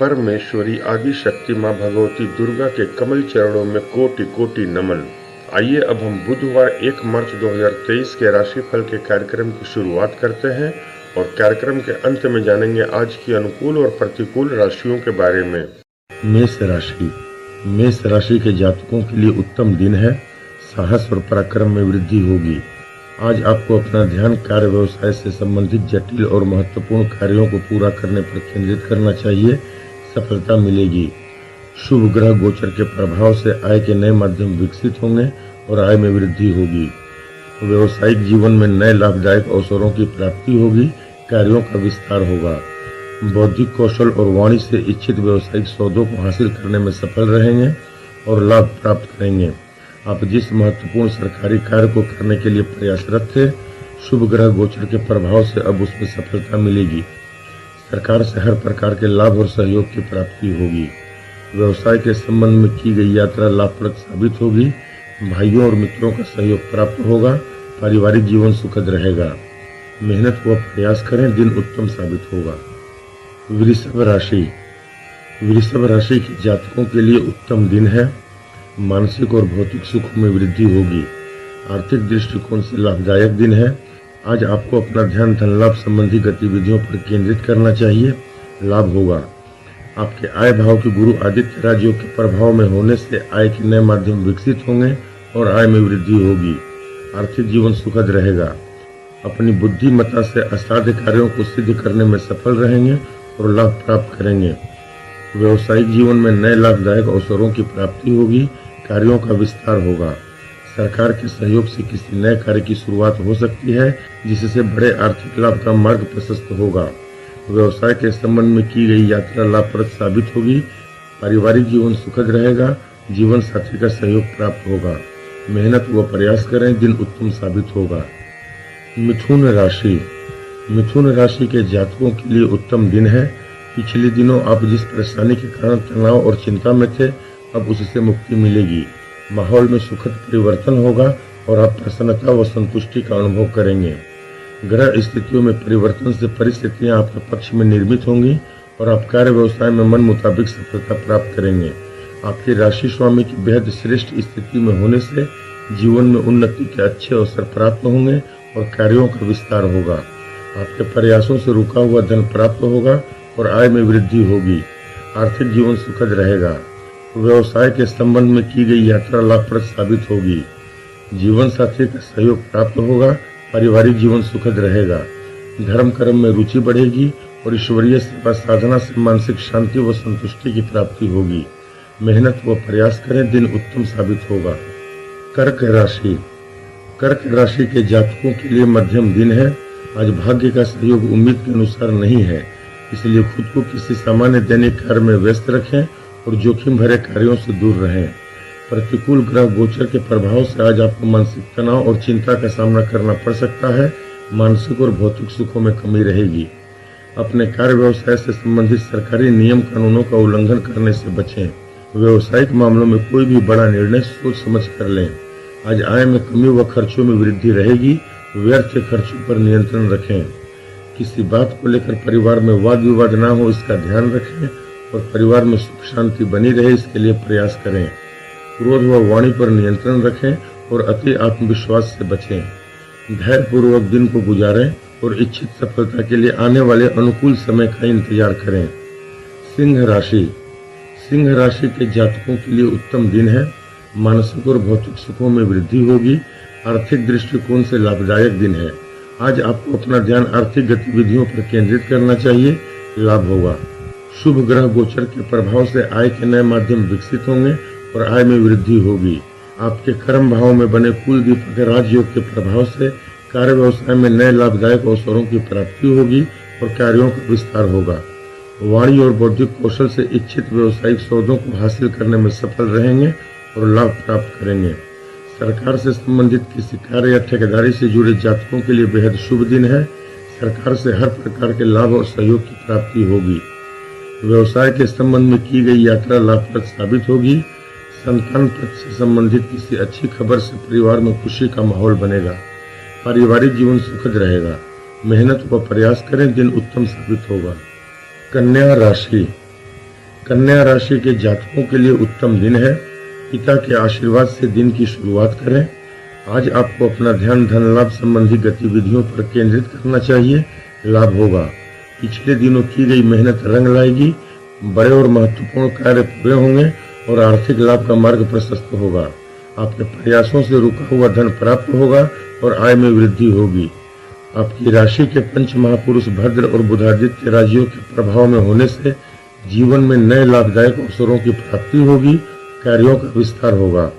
परमेश्वरी आदि शक्ति माँ भगवती दुर्गा के कमल चरणों में कोटि कोटि नमन। आइए अब हम बुधवार 1 मार्च 2023 के राशिफल के कार्यक्रम की शुरुआत करते हैं और कार्यक्रम के अंत में जानेंगे आज की अनुकूल और प्रतिकूल राशियों के बारे में। मेष राशि के जातकों के लिए उत्तम दिन है। साहस और पराक्रम में वृद्धि होगी। आज आपको अपना ध्यान कार्य व्यवसाय से संबंधित जटिल और महत्वपूर्ण कार्यों को पूरा करने पर केंद्रित करना चाहिए। सफलता मिलेगी। शुभ ग्रह गोचर के प्रभाव से आय के नए माध्यम विकसित होंगे और आय में वृद्धि होगी। व्यवसायिक जीवन में नए लाभदायक अवसरों की प्राप्ति होगी। कार्यों का विस्तार होगा। बौद्धिक कौशल और वाणी से इच्छित व्यवसायिक सौदों को हासिल करने में सफल रहेंगे और लाभ प्राप्त करेंगे। आप जिस महत्वपूर्ण सरकारी कार्य को करने के लिए प्रयासरत थे, शुभ ग्रह गोचर के प्रभाव से अब उसमें सफलता मिलेगी। सरकार से हर प्रकार के लाभ और सहयोग की प्राप्ति होगी। व्यवसाय के संबंध में की गई यात्रा लाभप्रद साबित होगी। भाइयों और मित्रों का सहयोग प्राप्त होगा। पारिवारिक जीवन सुखद रहेगा। मेहनत व प्रयास करें, दिन उत्तम साबित होगा। वृषभ राशि के जातकों के लिए उत्तम दिन है। मानसिक और भौतिक सुख में वृद्धि होगी। आर्थिक दृष्टिकोण से लाभदायक दिन है। आज आपको अपना ध्यान धन लाभ संबंधी गतिविधियों पर केंद्रित करना चाहिए। लाभ होगा। आपके आय भाव के गुरु आदित्य राजयोग के प्रभाव में होने से आय के नए माध्यम विकसित होंगे और आय में वृद्धि होगी। आर्थिक जीवन सुखद रहेगा। अपनी बुद्धिमत्ता से असाध्य कार्यों को सिद्ध करने में सफल रहेंगे और लाभ प्राप्त करेंगे। व्यवसायिक जीवन में नए लाभदायक अवसरों की प्राप्ति होगी। कार्यों का विस्तार होगा। सरकार के सहयोग से किसी नए कार्य की शुरुआत हो सकती है, जिससे बड़े आर्थिक लाभ का मार्ग प्रशस्त होगा। व्यवसाय के संबंध में की गई यात्रा लाभप्रद साबित होगी। पारिवारिक जीवन सुखद रहेगा। जीवन साथी का सहयोग प्राप्त होगा। मेहनत व प्रयास करें, दिन उत्तम साबित होगा। मिथुन राशि के जातकों के लिए उत्तम दिन है। पिछले दिनों आप जिस परेशानी के कारण तनाव और चिंता में थे, अब उससे मुक्ति मिलेगी। माहौल में सुखद परिवर्तन होगा और आप प्रसन्नता व संतुष्टि का अनुभव करेंगे। ग्रह स्थितियों में परिवर्तन से परिस्थितियां आपके पक्ष में निर्मित होंगी और आप कार्य व्यवसाय में मन मुताबिक सफलता प्राप्त करेंगे। आपके राशि स्वामी की बेहद श्रेष्ठ स्थिति में होने से जीवन में उन्नति के अच्छे अवसर प्राप्त होंगे और कार्यों का विस्तार होगा। आपके प्रयासों से रुका हुआ धन प्राप्त होगा और आय में वृद्धि होगी। आर्थिक जीवन सुखद रहेगा। व्यवसाय के संबंध में की गई यात्रा लाभप्रद साबित होगी। जीवन साथी का सहयोग प्राप्त होगा। पारिवारिक जीवन सुखद रहेगा। धर्म कर्म में रुचि बढ़ेगी और ईश्वरीय सेवा साधना से मानसिक शांति व संतुष्टि की प्राप्ति होगी। मेहनत व प्रयास करें, दिन उत्तम साबित होगा। कर्क राशि के जातकों के लिए मध्यम दिन है। आज भाग्य का सहयोग उम्मीद के अनुसार नहीं है, इसलिए खुद को किसी सामान्य दैनिक कार्य में व्यस्त रखें और जोखिम भरे कार्यों से दूर रहें। प्रतिकूल ग्रह गोचर के प्रभाव से आज आपको मानसिक तनाव और चिंता का सामना करना पड़ सकता है। मानसिक और भौतिक सुखों में कमी रहेगी। अपने कार्य व्यवसाय से संबंधित सरकारी नियम कानूनों का उल्लंघन करने से बचें। व्यवसायिक मामलों में कोई भी बड़ा निर्णय सोच समझ कर लें। आज आय में कमी व खर्चों में वृद्धि रहेगी। व्यर्थ के खर्चों पर नियंत्रण रखें। किसी बात को लेकर परिवार में वाद विवाद ना हो, इसका ध्यान रखें और परिवार में सुख शांति बनी रहे, इसके लिए प्रयास करें। क्रोध व वाणी पर नियंत्रण रखें और अति आत्मविश्वास से बचें। धैर्य पूर्वक दिन को गुजारें और इच्छित सफलता के लिए आने वाले अनुकूल समय का इंतजार करें। सिंह राशि के जातकों के लिए उत्तम दिन है। मानसिक और भौतिक सुखों में वृद्धि होगी। आर्थिक दृष्टिकोण से लाभदायक दिन है। आज आपको अपना ध्यान आर्थिक गतिविधियों पर केंद्रित करना चाहिए। लाभ होगा। शुभ ग्रह गोचर के प्रभाव से आय के नए माध्यम विकसित होंगे और आय में वृद्धि होगी। आपके कर्म भाव में बने कुल दीपक राजयोग के प्रभाव से कार्य व्यवसाय में नए लाभदायक अवसरों की प्राप्ति होगी और कार्यों का विस्तार होगा। वाणी और बौद्धिक कौशल से इच्छित व्यवसायिक सौदों को हासिल करने में सफल रहेंगे और लाभ प्राप्त करेंगे। सरकार से संबंधित किसी कार्य या ठेकेदारी से जुड़े जातकों के लिए बेहद शुभ दिन है। सरकार से हर प्रकार के लाभ और सहयोग की प्राप्ति होगी। व्यवसाय के संबंध में की गई यात्रा लाभप्रद साबित होगी। संतान पक्ष से संबंधित किसी अच्छी खबर से परिवार में खुशी का माहौल बनेगा। पारिवारिक जीवन सुखद रहेगा। मेहनत व प्रयास करें, दिन उत्तम साबित होगा। कन्या कन्या राशि के जातकों के लिए उत्तम दिन है। पिता के आशीर्वाद से दिन की शुरुआत करें। आज आपको अपना ध्यान धन लाभ संबंधी गतिविधियों पर केंद्रित करना चाहिए, लाभ होगा। पिछले दिनों की गई मेहनत रंग लाएगी। बड़े और महत्वपूर्ण कार्य पूरे होंगे और आर्थिक लाभ का मार्ग प्रशस्त होगा। आपके प्रयासों से रुका हुआ धन प्राप्त होगा और आय में वृद्धि होगी। आपकी राशि के पंच महापुरुष भद्र और बुधादित्य राजियों के प्रभाव में होने से जीवन में नए लाभदायक अवसरों की प्राप्ति होगी। कार्यों का विस्तार होगा।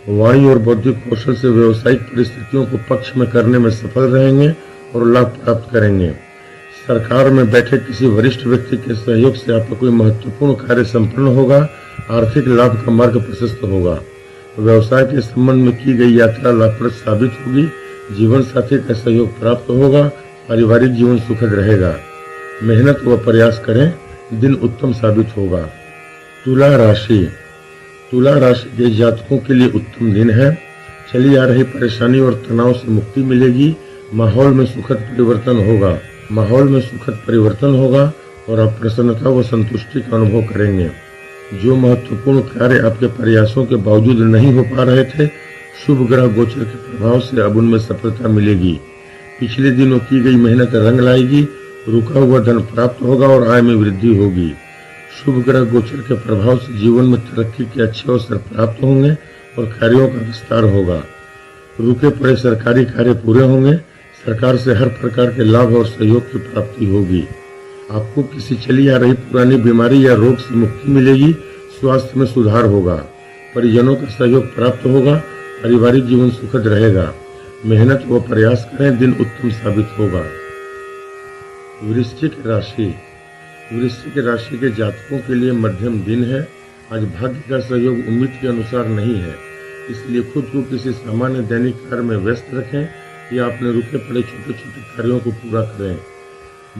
वाणी और बौद्धिक कौशल से व्यवसायिक परिस्थितियों को पक्ष में करने में सफल रहेंगे और लाभ प्राप्त करेंगे। सरकार में बैठे किसी वरिष्ठ व्यक्ति के सहयोग से आपका कोई महत्वपूर्ण कार्य संपन्न होगा। आर्थिक लाभ का मार्ग प्रशस्त होगा। व्यवसाय के संबंध में की गई यात्रा लाभप्रद साबित होगी। जीवन साथी का सहयोग प्राप्त होगा। पारिवारिक जीवन सुखद रहेगा। मेहनत व प्रयास करें, दिन उत्तम साबित होगा। तुला राशि के जातकों के लिए उत्तम दिन है। चली आ रही परेशानी और तनाव से मुक्ति मिलेगी। माहौल में सुखद परिवर्तन होगा और आप प्रसन्नता व संतुष्टि का अनुभव करेंगे। जो महत्वपूर्ण कार्य आपके प्रयासों के बावजूद नहीं हो पा रहे थे, शुभ ग्रह गोचर के प्रभाव से अब उनमें सफलता मिलेगी। पिछले दिनों की गई मेहनत रंग लाएगी। रुका हुआ धन प्राप्त होगा और आय में वृद्धि होगी। शुभ ग्रह गोचर के प्रभाव से जीवन में तरक्की के अच्छे अवसर प्राप्त होंगे और कार्यों का विस्तार होगा। रुके पड़े सरकारी कार्य पूरे होंगे। सरकार से हर प्रकार के लाभ और सहयोग की प्राप्ति होगी। आपको किसी चली आ रही पुरानी बीमारी या रोग से मुक्ति मिलेगी। स्वास्थ्य में सुधार होगा। परिजनों का सहयोग प्राप्त होगा। पारिवारिक जीवन सुखद रहेगा। मेहनत व प्रयास करें, दिन उत्तम साबित होगा। वृश्चिक राशि के जातकों के लिए मध्यम दिन है। आज भाग्य का सहयोग उम्मीद के अनुसार नहीं है, इसलिए खुद को किसी सामान्य दैनिक कार्य में व्यस्त रखें या अपने रुके पड़े छोटे छोटे कार्यों को पूरा करें।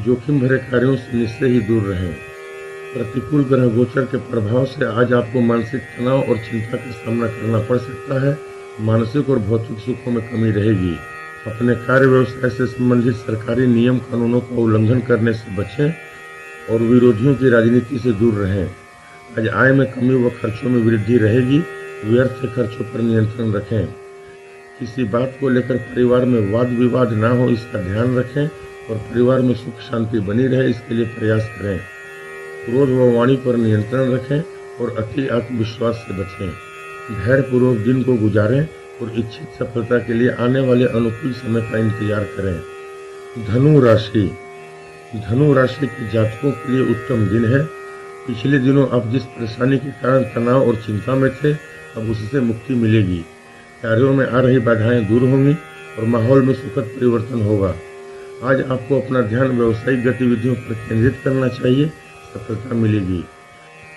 जोखिम भरे कार्यों से निश्चय ही दूर रहें। प्रतिकूल ग्रह गोचर के प्रभाव से आज आपको मानसिक तनाव और चिंता का सामना करना पड़ सकता है। मानसिक और भौतिक सुखों में कमी रहेगी। अपने कार्य व्यवसाय से संबंधित सरकारी नियम कानूनों का उल्लंघन करने से बचें और विरोधियों की राजनीति से दूर रहें। आज आय में कमी व खर्चों में वृद्धि रहेगी। व्यर्थ खर्चों पर नियंत्रण रखें। किसी बात को लेकर परिवार में वाद विवाद ना हो, इसका ध्यान रखें और परिवार में सुख शांति बनी रहे, इसके लिए प्रयास करें। क्रोध व वाणी पर नियंत्रण रखें और अति आत्मविश्वास से बचें। धैर्यपूर्वक दिन को गुजारें और इच्छित सफलता के लिए आने वाले अनुकूल समय का इंतजार करें। धनु राशि के जातकों के लिए उत्तम दिन है। पिछले दिनों आप जिस परेशानी के कारण तनाव और चिंता में थे, अब उससे मुक्ति मिलेगी। कार्यों में आ रही बाधाएं दूर होंगी और माहौल में सुखद परिवर्तन होगा। आज आपको अपना ध्यान व्यावसायिक गतिविधियों पर केंद्रित करना चाहिए, सफलता मिलेगी।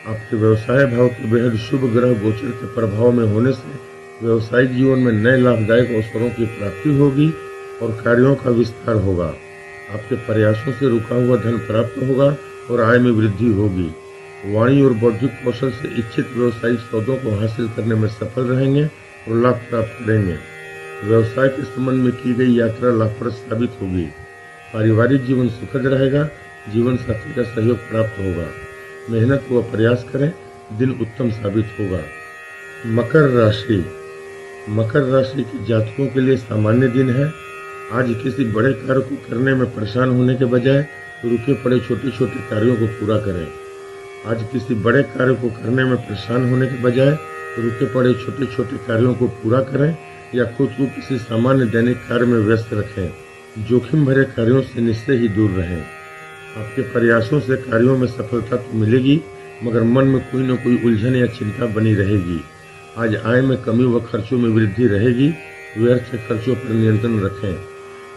आपके व्यवसाय भाव के बेहद शुभ ग्रह गोचर के प्रभाव में होने से व्यवसायिक जीवन में नए लाभदायक अवसरों की प्राप्ति होगी और कार्यों का विस्तार होगा। आपके प्रयासों से रुका हुआ धन प्राप्त होगा और आय में वृद्धि होगी। वाणी और बौद्धिक कौशल से इच्छित व्यवसायिक सौदों को हासिल करने में सफल रहेंगे और लाभ प्राप्त करेंगे। व्यवसाय के संबंध में की गई यात्रा लाभप्रद साबित होगी। पारिवारिक जीवन सुखद रहेगा। जीवन साथी का सहयोग प्राप्त होगा। मेहनत व प्रयास करें, दिन उत्तम साबित होगा। मकर राशि के जातकों के लिए सामान्य दिन है। आज किसी बड़े कार्य को करने में परेशान होने के बजाय रुके पड़े छोटे छोटे कार्यों को पूरा करें। आज किसी बड़े कार्य को करने में परेशान होने के बजाय रुके पड़े छोटे छोटे कार्यों को पूरा करें या खुद को किसी सामान्य दैनिक कार्य में व्यस्त रखें। जोखिम भरे कार्यों से निश्चय ही दूर रहें। आपके प्रयासों से कार्यों में सफलता तो मिलेगी, मगर मन में कोई न कोई उलझन या चिंता बनी रहेगी। आज आय में कमी व खर्चों में वृद्धि रहेगी। व्यर्थ खर्चों पर नियंत्रण रखें।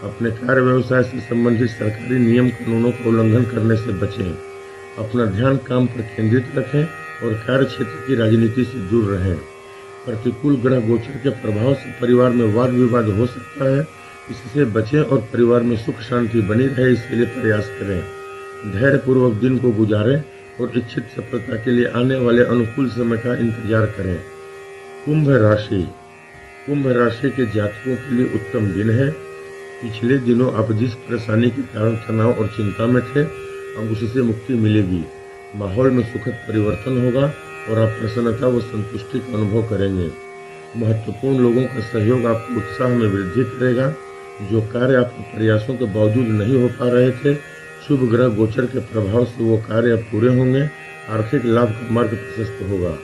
अपने कार्य व्यवसाय से संबंधित सरकारी नियम कानूनों का उल्लंघन करने से बचें। अपना ध्यान काम पर केंद्रित रखें और कार्य क्षेत्र की राजनीति से दूर रहें। प्रतिकूल ग्रह गोचर के प्रभाव से परिवार में वाद विवाद हो सकता है, इससे बचें और परिवार में सुख शांति बनी रहे, इसके लिए प्रयास करें। धैर्यपूर्वक दिन को गुजारें और इच्छित सफलता के लिए आने वाले अनुकूल समय का इंतजार करें। कुंभ राशि के जातकों के लिए उत्तम दिन है। पिछले दिनों आप जिस परेशानी के कारण तनाव और चिंता में थे, अब उससे मुक्ति मिलेगी। माहौल में सुखद परिवर्तन होगा और आप प्रसन्नता व संतुष्टि का अनुभव करेंगे। महत्वपूर्ण लोगों का सहयोग आपके उत्साह में वृद्धि करेगा। जो कार्य आपके प्रयासों के बावजूद नहीं हो पा रहे थे, शुभ ग्रह गोचर के प्रभाव से वो कार्य अब पूरे होंगे। आर्थिक लाभ का मार्ग प्रशस्त होगा।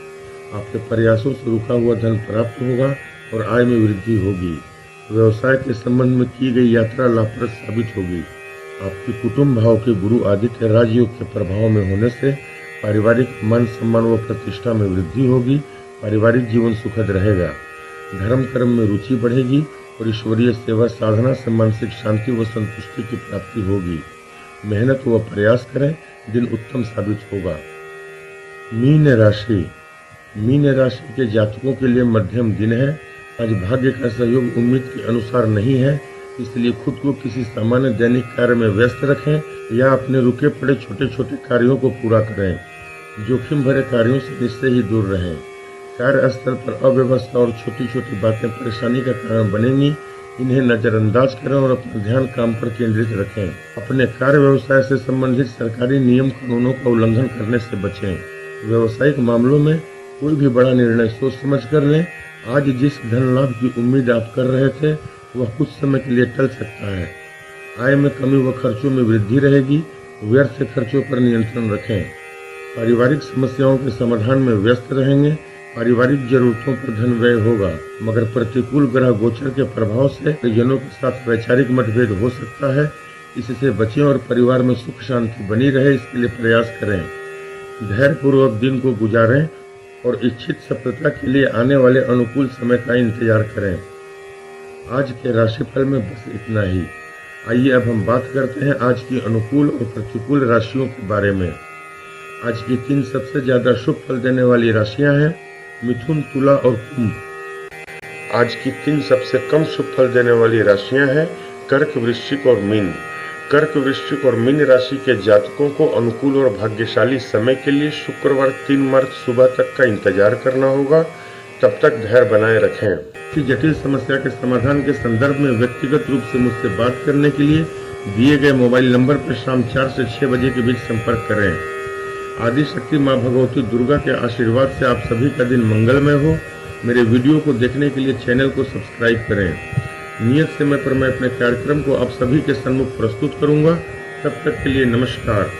आपके प्रयासों से रुका हुआ धन प्राप्त होगा और आय में वृद्धि होगी। व्यवसाय के संबंध में की गई यात्रा लाभप्रद साबित होगी। आपके कुटुंब भाव के गुरु आदित्य राजयोग के प्रभाव में होने से पारिवारिक मान सम्मान व प्रतिष्ठा में वृद्धि होगी। पारिवारिक जीवन सुखद रहेगा। धर्म कर्म में रुचि बढ़ेगी और ईश्वरीय सेवा साधना से मानसिक शांति व संतुष्टि की प्राप्ति होगी। मेहनत व प्रयास करें, दिन उत्तम साबित होगा। मीन राशि के जातकों के लिए मध्यम दिन है। आज भाग्य का सहयोग उम्मीद के अनुसार नहीं है, इसलिए खुद को किसी सामान्य दैनिक कार्य में व्यस्त रखें या अपने रुके पड़े छोटे छोटे कार्यों को पूरा करें। जोखिम भरे कार्यों से निश्चय ही दूर रहें। कार्यस्थल पर अव्यवस्था और छोटी छोटी बातें परेशानी का कारण बनेंगी। इन्हें नजरअंदाज करें और अपना ध्यान काम पर केंद्रित रखें। अपने कार्य व्यवसाय से संबंधित सरकारी नियम कानूनों का उल्लंघन करने से बचें। व्यावसायिक मामलों में कोई भी बड़ा निर्णय सोच समझ कर लें। आज जिस धन लाभ की उम्मीद आप कर रहे थे, वह कुछ समय के लिए टल सकता है। आय में कमी व खर्चों में वृद्धि रहेगी। व्यर्थ खर्चों पर नियंत्रण रखें। पारिवारिक समस्याओं के समाधान में व्यस्त रहेंगे। पारिवारिक जरूरतों पर धन व्यय होगा, मगर प्रतिकूल ग्रह गोचर के प्रभाव से परिजनों के साथ वैचारिक मतभेद हो सकता है। इससे बचें और परिवार में सुख शांति बनी रहे, इसके लिए प्रयास करें। धैर्यपूर्वक दिन को गुजारें और इच्छित सफलता के लिए आने वाले अनुकूल समय का इंतजार करें। आज के राशिफल में बस इतना ही। आइए अब हम बात करते हैं आज की अनुकूल और प्रतिकूल राशियों के बारे में। आज की 3 सबसे ज्यादा शुभ फल देने वाली राशियां हैं मिथुन, तुला और कुंभ। आज की 3 सबसे कम शुभ फल देने वाली राशियां हैं कर्क, वृश्चिक और मीन। कर्क, वृश्चिक और मीन राशि के जातकों को अनुकूल और भाग्यशाली समय के लिए शुक्रवार 3 मार्च सुबह तक का इंतजार करना होगा। तब तक धैर्य बनाए रखें। किसी जटिल समस्या के समाधान के संदर्भ में व्यक्तिगत रूप से मुझसे बात करने के लिए दिए गए मोबाइल नंबर पर शाम 4 से 6 बजे के बीच संपर्क करें। आदि शक्ति माँ भगवती दुर्गा के आशीर्वाद से आप सभी का दिन मंगलमय हो। मेरे वीडियो को देखने के लिए चैनल को सब्सक्राइब करें। नियत समय पर मैं अपने कार्यक्रम को आप सभी के सम्मुख प्रस्तुत करूंगा। तब तक के लिए नमस्कार।